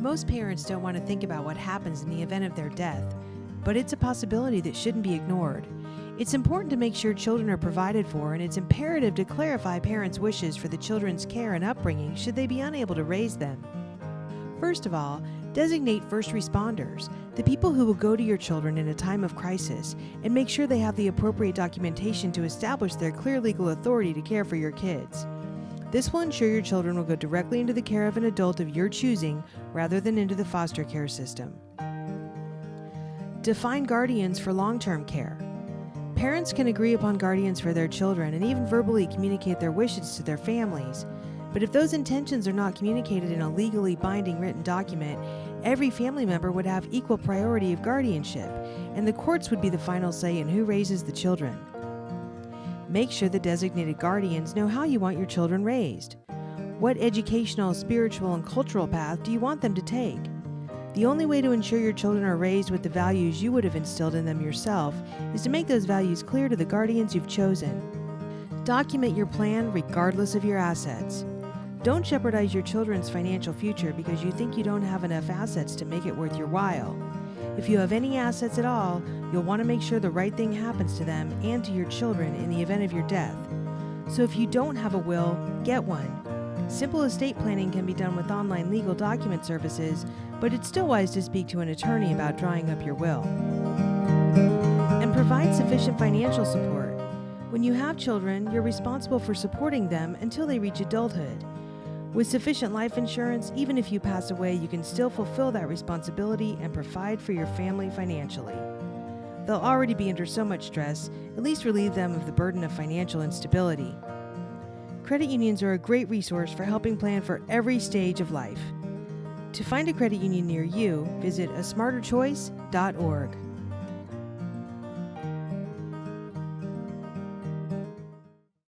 Most parents don't want to think about what happens in the event of their death, but it's a possibility that shouldn't be ignored. It's important to make sure children are provided for, and it's imperative to clarify parents' wishes for the children's care and upbringing should they be unable to raise them. First of all, designate first responders, the people who will go to your children in a time of crisis, and make sure they have the appropriate documentation to establish their clear legal authority to care for your kids. This will ensure your children will go directly into the care of an adult of your choosing rather than into the foster care system. Define guardians for long-term care. Parents can agree upon guardians for their children and even verbally communicate their wishes to their families. But if those intentions are not communicated in a legally binding written document, every family member would have equal priority of guardianship, and the courts would be the final say in who raises the children. Make sure the designated guardians know how you want your children raised. What educational, spiritual, and cultural path do you want them to take? The only way to ensure your children are raised with the values you would have instilled in them yourself is to make those values clear to the guardians you've chosen. Document your plan regardless of your assets. Don't jeopardize your children's financial future because you think you don't have enough assets to make it worth your while. If you have any assets at all, you'll want to make sure the right thing happens to them and to your children in the event of your death. So if you don't have a will, get one. Simple estate planning can be done with online legal document services, but it's still wise to speak to an attorney about drawing up your will. And provide sufficient financial support. When you have children, you're responsible for supporting them until they reach adulthood. With sufficient life insurance, even if you pass away, you can still fulfill that responsibility and provide for your family financially. They'll already be under so much stress, at least relieve them of the burden of financial instability. Credit unions are a great resource for helping plan for every stage of life. To find a credit union near you, visit asmarterchoice.org.